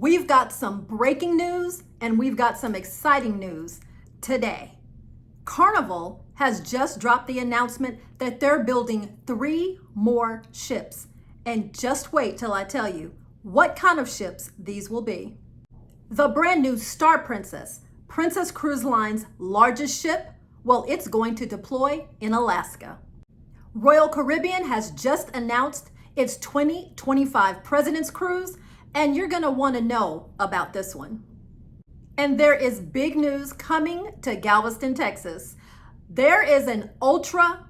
We've got some breaking news and we've got some exciting news today. Carnival has just dropped the announcement that they're building 3 more ships. And just wait till I tell you what kind of ships these will be. The brand new Star Princess, Princess Cruise Line's largest ship, well, it's going to deploy in Alaska. Royal Caribbean has just announced its 2025 President's Cruise, and you're going to want to know about this one. And there is big news coming to Galveston, Texas. There is an ultra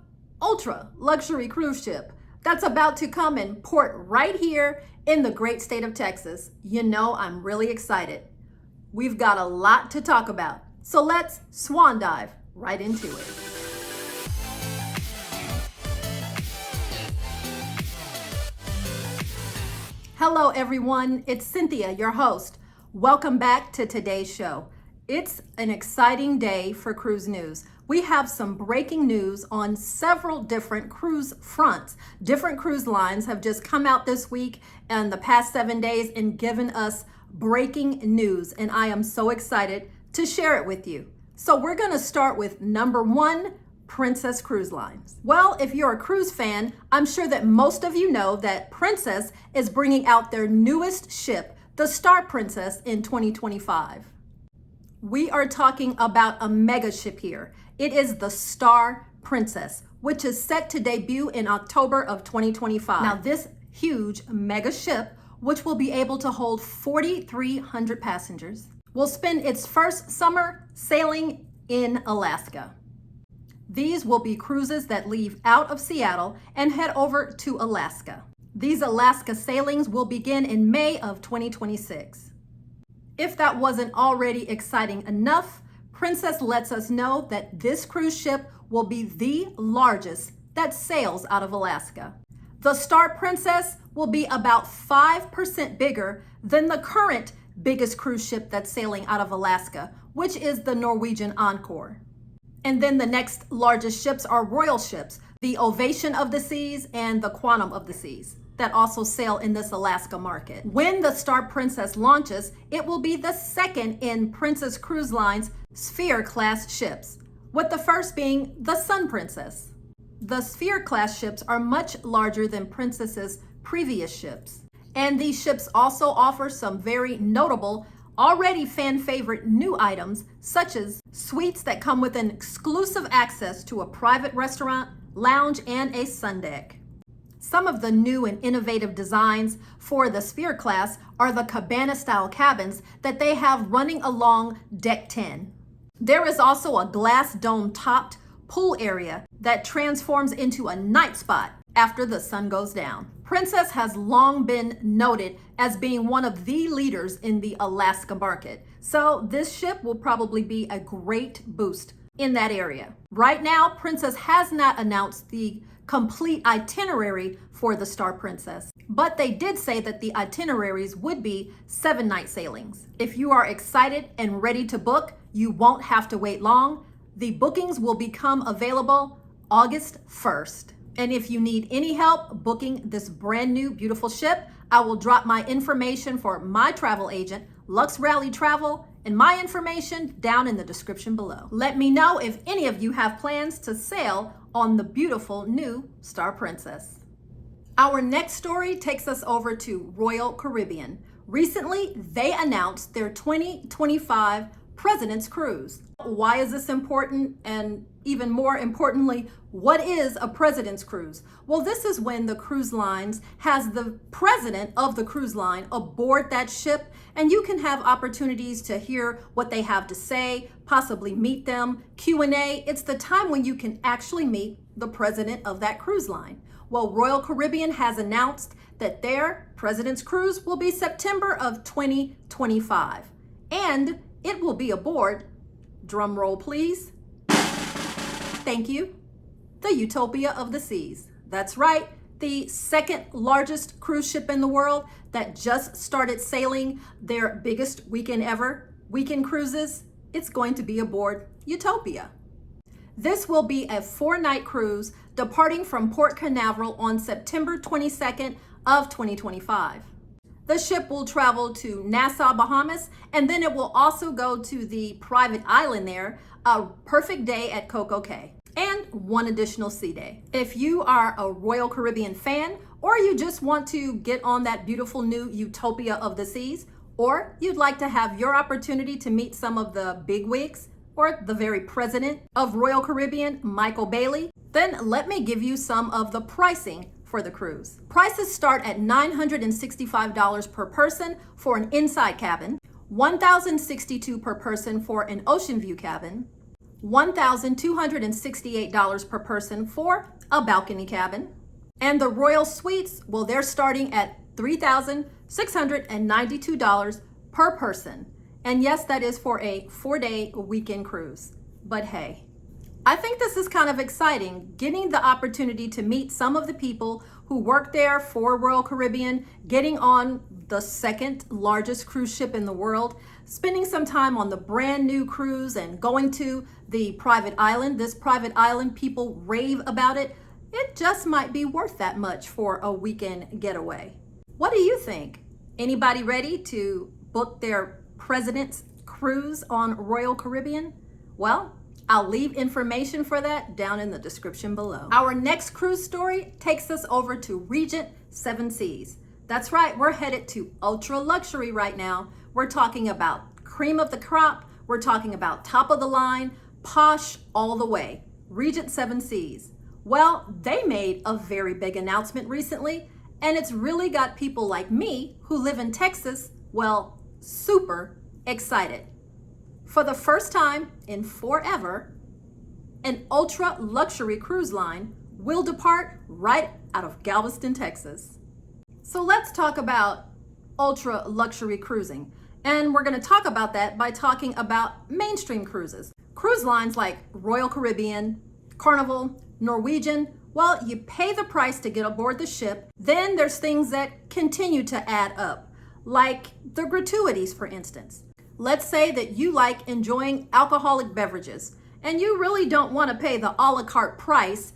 luxury cruise ship that's about to come and port right here in the great state of Texas. You know, I'm really excited. We've got a lot to talk about, so let's swan dive right into it. Hello everyone, it's Cynthia, your host. Welcome back to today's show. It's an exciting day for cruise news. We have some breaking news on several different cruise fronts. Different cruise lines have just come out this week and the past 7 days and given us breaking news, and I am so excited to share it with you. So we're going to start with number 1, Princess Cruise Lines. Well, if you're a cruise fan, I'm sure that most of you know that Princess is bringing out their newest ship, the Star Princess, in 2025. We are talking about a mega ship here. It is the Star Princess, which is set to debut in October of 2025. Now, this huge mega ship, which will be able to hold 4,300 passengers, will spend its first summer sailing in Alaska. These will be cruises that leave out of Seattle and head over to Alaska. These Alaska sailings will begin in May of 2026. If that wasn't already exciting enough, Princess lets us know that this cruise ship will be the largest that sails out of Alaska. The Star Princess will be about 5% bigger than the current biggest cruise ship that's sailing out of Alaska, which is the Norwegian Encore. And then the next largest ships are royal ships, the Ovation of the Seas and the Quantum of the Seas, that also sail in this Alaska market. When the Star Princess launches, it will be the second in Princess Cruise Line's Sphere-class ships, with the first being the Sun Princess. The Sphere-class ships are much larger than Princess's previous ships, and these ships also offer some very notable, already fan-favorite new items, such as suites that come with an exclusive access to a private restaurant, lounge, and a sun deck. Some of the new and innovative designs for the Sphere class are the cabana-style cabins that they have running along Deck 10. There is also a glass dome-topped pool area that transforms into a night spot after the sun goes down. Princess has long been noted as being one of the leaders in the Alaska market, so this ship will probably be a great boost in that area. Right now, Princess has not announced the complete itinerary for the Star Princess, but they did say that the itineraries would be 7-night sailings. If you are excited and ready to book, you won't have to wait long. The bookings will become available August 1st. And if you need any help booking this brand new beautiful ship, I will drop my information for my travel agent, Luxrally Travel, and my information down in the description below. Let me know if any of you have plans to sail on the beautiful new Star Princess. Our next story takes us over to Royal Caribbean. Recently, they announced their 2025 President's Cruise. Why is this important? And even more importantly, what is a President's Cruise? Well, this is when the cruise lines has the president of the cruise line aboard that ship, and you can have opportunities to hear what they have to say, possibly meet them, Q&A. It's the time when you can actually meet the president of that cruise line. Well, Royal Caribbean has announced that their President's Cruise will be September of 2025, and it will be aboard, drum roll please, thank you, the Utopia of the Seas. That's right, the second largest cruise ship in the world that just started sailing their biggest weekend ever, weekend cruises. It's going to be aboard Utopia. This will be a 4-night cruise departing from Port Canaveral on September 22nd of 2025. The ship will travel to Nassau, Bahamas, and then it will also go to the private island there, a perfect day at Coco Cay, and one additional sea day. If you are a Royal Caribbean fan, or you just want to get on that beautiful new utopia of the seas, or you'd like to have your opportunity to meet some of the bigwigs, or the very president of Royal Caribbean, Michael Bailey, then let me give you some of the pricing for the cruise. Prices start at $965 per person for an inside cabin, $1,062 per person for an ocean view cabin, $1,268 per person for a balcony cabin, and the Royal Suites, well, they're starting at $3,692 per person. And yes, that is for a 4-day weekend cruise. But hey, I think this is kind of exciting, getting the opportunity to meet some of the people who work there for Royal Caribbean, getting on the second largest cruise ship in the world, spending some time on the brand new cruise and going to the private island. This private island, people rave about it. It just might be worth that much for a weekend getaway. What do you think? Anybody ready to book their president's cruise on Royal Caribbean? Well, I'll leave information for that down in the description below. Our next cruise story takes us over to Regent Seven Seas. That's right, we're headed to ultra luxury right now. We're talking about cream of the crop. We're talking about top of the line, posh all the way. Regent Seven Seas. Well, they made a very big announcement recently, and it's really got people like me who live in Texas, well, super excited. For the first time in forever, an ultra luxury cruise line will depart right out of Galveston, Texas. So let's talk about ultra luxury cruising. And we're going to talk about that by talking about mainstream cruises. Cruise lines like Royal Caribbean, Carnival, Norwegian, well, you pay the price to get aboard the ship. Then there's things that continue to add up, like the gratuities, for instance. Let's say that you like enjoying alcoholic beverages and you really don't want to pay the a la carte price,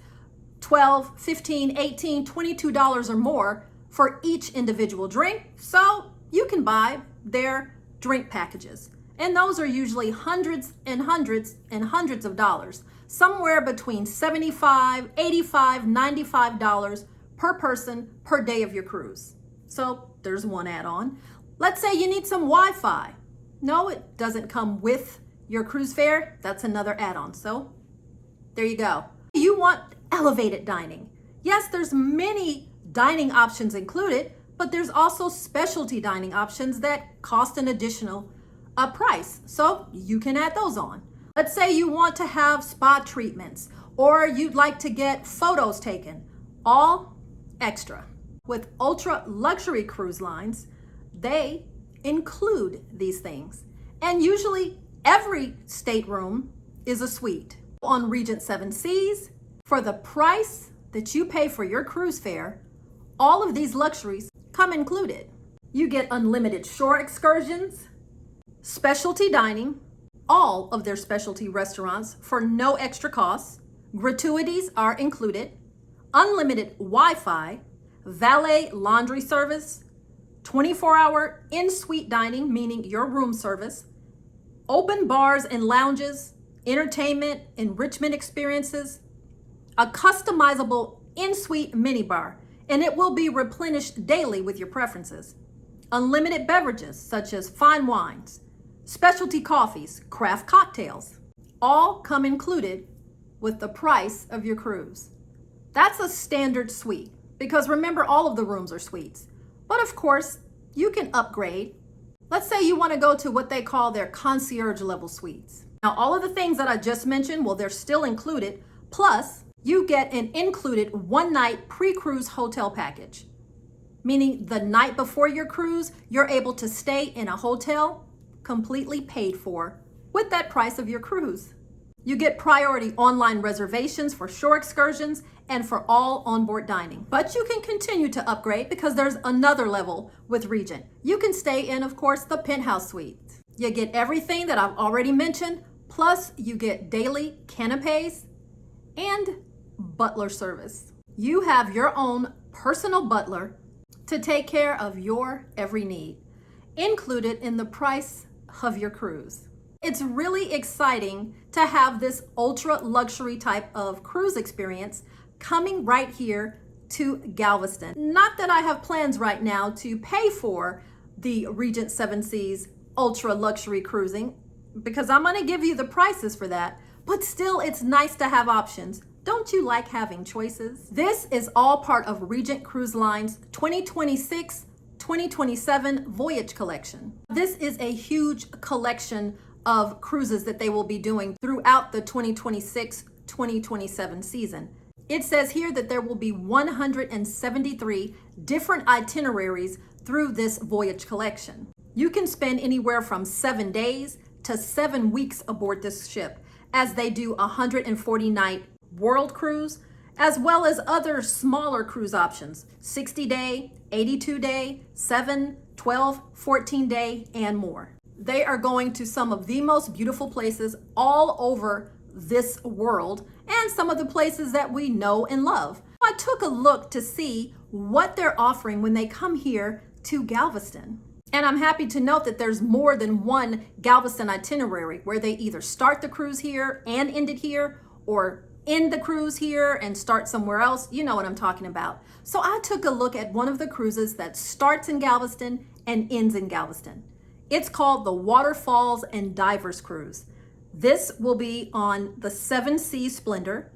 $12, $15, $18, $22 or more for each individual drink. So you can buy their drink packages. And those are usually hundreds and hundreds and hundreds of dollars, somewhere between $75, $85, $95 per person per day of your cruise. So there's one add-on. Let's say you need some Wi-Fi. No, it doesn't come with your cruise fare. That's another add-on. So there you go. You want elevated dining. Yes, there's many dining options included, but there's also specialty dining options that cost an additional price. So you can add those on. Let's say you want to have spa treatments or you'd like to get photos taken, all extra. With ultra luxury cruise lines, they include these things. And usually every stateroom is a suite. On Regent Seven Seas, for the price that you pay for your cruise fare, all of these luxuries come included. You get unlimited shore excursions, specialty dining, all of their specialty restaurants for no extra costs, gratuities are included, unlimited Wi-Fi, valet laundry service, 24-hour in-suite dining, meaning your room service, open bars and lounges, entertainment, enrichment experiences, a customizable in-suite minibar, and it will be replenished daily with your preferences, unlimited beverages such as fine wines, specialty coffees, craft cocktails, all come included with the price of your cruise. That's a standard suite because remember, all of the rooms are suites. But of course, you can upgrade. Let's say you want to go to what they call their concierge level suites. Now, all of the things that I just mentioned, well, they're still included. Plus, you get an included one-night pre-cruise hotel package, meaning the night before your cruise, you're able to stay in a hotel completely paid for with that price of your cruise. You get priority online reservations for shore excursions and for all onboard dining. But you can continue to upgrade because there's another level with Regent. You can stay in, of course, the penthouse suite. You get everything that I've already mentioned, plus you get daily canapes and butler service. You have your own personal butler to take care of your every need, included in the price of your cruise. It's really exciting to have this ultra luxury type of cruise experience coming right here to Galveston. Not that I have plans right now to pay for the Regent Seven Seas ultra luxury cruising, because I'm going to give you the prices for that, but still it's nice to have options. Don't you like having choices? This is all part of Regent Cruise Line's 2026-2027 voyage collection. This is a huge collection of cruises that they will be doing throughout the 2026-2027 season. It says here that there will be 173 different itineraries through this voyage collection. You can spend anywhere from 7 days to 7 weeks aboard this ship, as they do a 140-night world cruise, as well as other smaller cruise options, 60-day, 82-day, 7, 12, 14-day, and more. They are going to some of the most beautiful places all over this world, and some of the places that we know and love. I took a look to see what they're offering when they come here to Galveston. And I'm happy to note that there's more than one Galveston itinerary where they either start the cruise here and end it here, or end the cruise here and start somewhere else. You know what I'm talking about. So I took a look at one of the cruises that starts in Galveston and ends in Galveston. It's called the Waterfalls and Divers Cruise. This will be on the Seven Seas Splendor,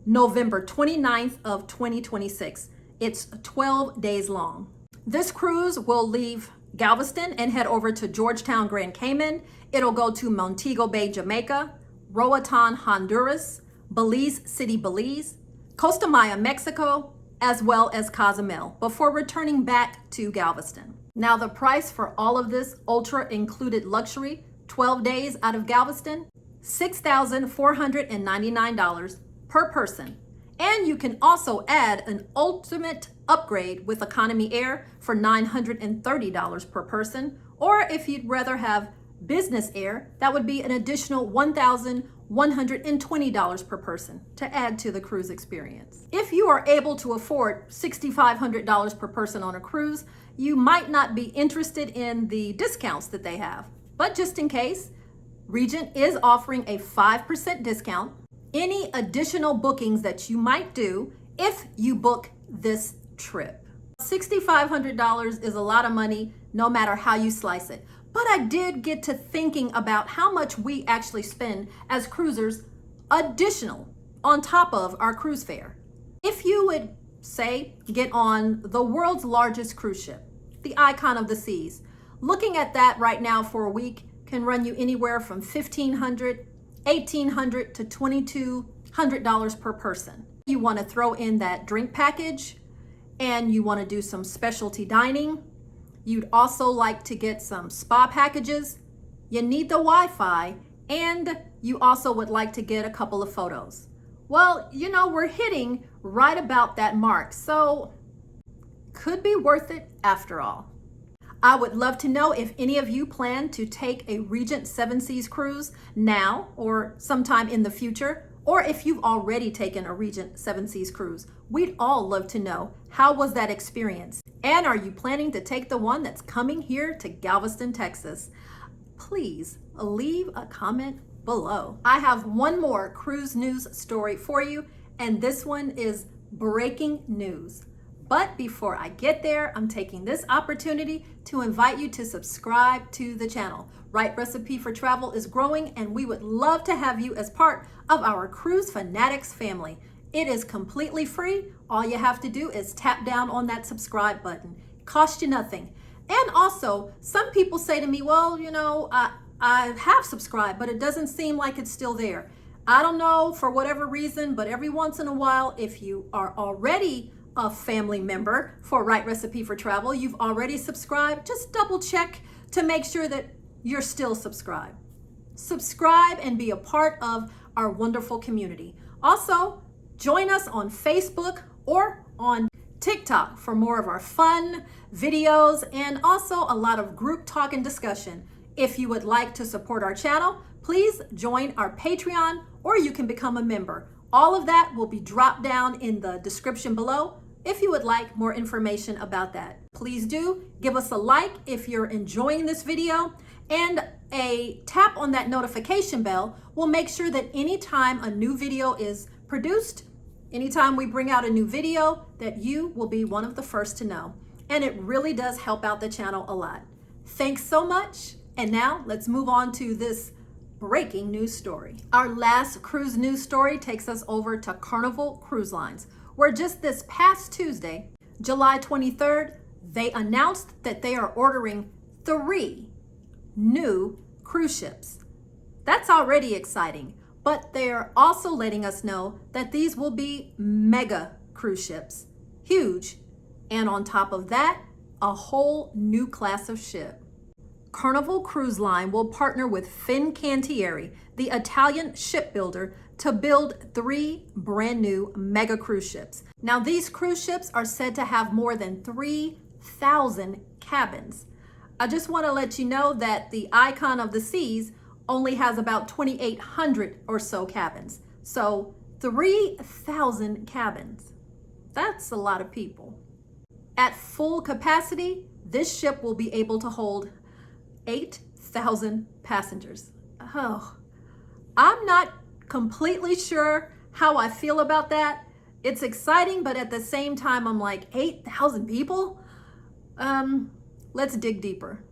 November 29th of 2026. It's 12 days long. This cruise will leave Galveston and head over to Georgetown, Grand Cayman. It'll go to Montego Bay, Jamaica, Roatan, Honduras, Belize City, Belize, Costa Maya, Mexico, as well as Cozumel, before returning back to Galveston. Now, the price for all of this ultra included luxury, 12 days out of Galveston, $6,499 per person. And you can also add an ultimate upgrade with economy air for $930 per person. Or if you'd rather have business air, that would be an additional $1,120 per person to add to the cruise experience. If you are able to afford $6,500 per person on a cruise, you might not be interested in the discounts that they have. But just in case, Regent is offering a 5% discount. Any additional bookings that you might do if you book this trip. $6,500 is a lot of money, no matter how you slice it. But I did get to thinking about how much we actually spend as cruisers additional on top of our cruise fare. If you would, say, get on the world's largest cruise ship, the Icon of the Seas, looking at that right now for a week can run you anywhere from $1,500, $1,800 to $2,200 per person. You want to throw in that drink package, and you want to do some specialty dining. You'd also like to get some spa packages. You need the Wi-Fi, and you also would like to get a couple of photos. Well, you know, we're hitting right about that mark, so could be worth it after all. I would love to know if any of you plan to take a Regent Seven Seas cruise now or sometime in the future, or if you've already taken a Regent Seven Seas cruise. We'd all love to know, how was that experience? And are you planning to take the one that's coming here to Galveston, Texas? Please leave a comment below. I have one more cruise news story for you, and this one is breaking news. But before I get there, I'm taking this opportunity to invite you to subscribe to the channel. Right Recipe for Travel is growing, and we would love to have you as part of our Cruise Fanatics family. It is completely free. All you have to do is tap down on that subscribe button. It costs you nothing. And also, some people say to me, well, you know, I have subscribed, but it doesn't seem like it's still there. I don't know, for whatever reason, but every once in a while, if you are already a family member for Right Recipe for Travel, you've already subscribed, just double check to make sure that you're still subscribed. Subscribe and be a part of our wonderful community. Also, join us on Facebook or on TikTok for more of our fun videos and also a lot of group talk and discussion. If you would like to support our channel, please join our Patreon, or you can become a member. All of that will be dropped down in the description below. if you would like more information about that. Please do give us a like if you're enjoying this video, and a tap on that notification bell will make sure that anytime a new video is produced, anytime we bring out a new video, that you will be one of the first to know. And it really does help out the channel a lot. Thanks so much. And now let's move on to this breaking news story. Our last cruise news story takes us over to Carnival Cruise Lines, where just this past Tuesday, July 23rd, they announced that they are ordering 3 new cruise ships. That's already exciting, but they are also letting us know that these will be mega cruise ships, huge, and on top of that, a whole new class of ship. Carnival Cruise Line will partner with Fincantieri, the Italian shipbuilder, to build 3 brand new mega cruise ships. Now, these cruise ships are said to have more than 3,000 cabins. I just want to let you know that the Icon of the Seas only has about 2,800 or so cabins. So 3,000 cabins. That's a lot of people. At full capacity, this ship will be able to hold 8,000 passengers. Oh, I'm not completely sure how I feel about that. It's exciting, but at the same time, I'm like, 8,000 people? Let's dig deeper.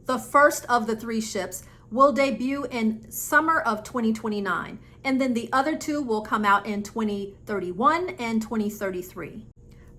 The first of the 3 ships will debut in summer of 2029, and then the other 2 will come out in 2031 and 2033.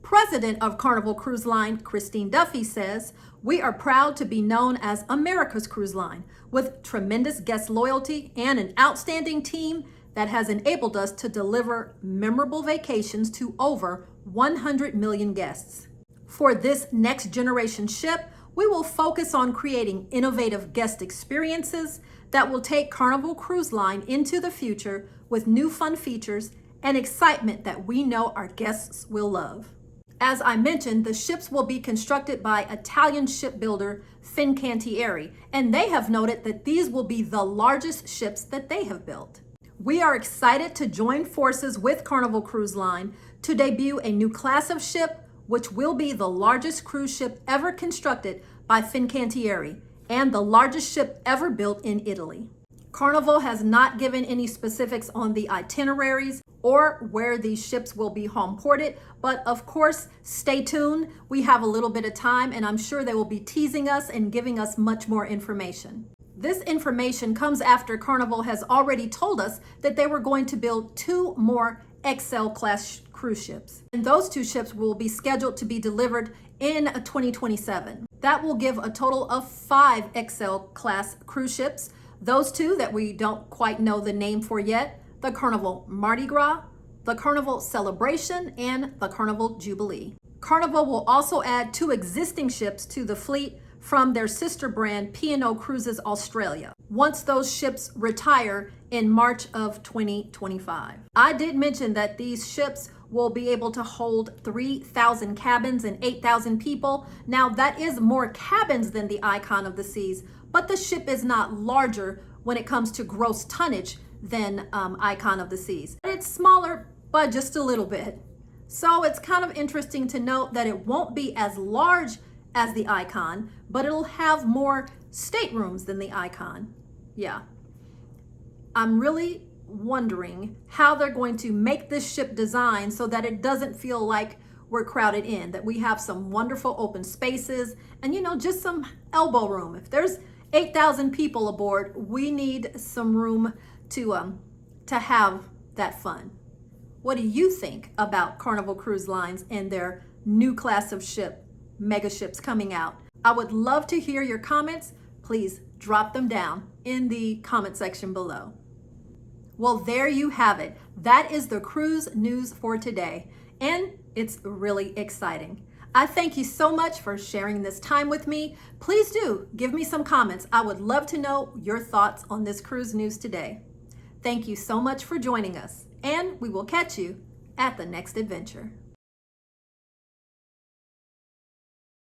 President of Carnival Cruise Line, Christine Duffy, says, "We are proud to be known as America's cruise line, with tremendous guest loyalty and an outstanding team that has enabled us to deliver memorable vacations to over 100 million guests. For this next generation ship, we will focus on creating innovative guest experiences that will take Carnival Cruise Line into the future with new fun features and excitement that we know our guests will love." As I mentioned, the ships will be constructed by Italian shipbuilder Fincantieri, and they have noted that these will be the largest ships that they have built. We are excited to join forces with Carnival Cruise Line to debut a new class of ship, which will be the largest cruise ship ever constructed by Fincantieri and the largest ship ever built in Italy. Carnival has not given any specifics on the itineraries or where these ships will be home ported, but of course, stay tuned. We have a little bit of time, and I'm sure they will be teasing us and giving us much more information. This information comes after Carnival has already told us that they were going to build 2 more XL class cruise ships. And those 2 ships will be scheduled to be delivered in 2027. That will give a total of 5 XL class cruise ships. Those 2 that we don't quite know the name for yet, the Carnival Mardi Gras, the Carnival Celebration, and the Carnival Jubilee. Carnival will also add 2 existing ships to the fleet from their sister brand P&O Cruises Australia, once those ships retire in March of 2025. I did mention that these ships will be able to hold 3,000 cabins and 8,000 people. Now, that is more cabins than the Icon of the Seas, but the ship is not larger when it comes to gross tonnage than Icon of the Seas. It's smaller, but just a little bit. So it's kind of interesting to note that it won't be as large as the Icon, but it'll have more staterooms than the Icon. Yeah. I'm really wondering how they're going to make this ship design so that it doesn't feel like we're crowded in, that we have some wonderful open spaces and, just some elbow room. If there's 8,000 people aboard, we need some room to have that fun. What do you think about Carnival Cruise Lines and their new class of ship, mega ships coming out? I would love to hear your comments. Please drop them down in the comment section below. Well, there you have it. That is the cruise news for today, and it's really exciting. I thank you so much for sharing this time with me. Please do give me some comments. I would love to know your thoughts on this cruise news today. Thank you so much for joining us, and we will catch you at the next adventure.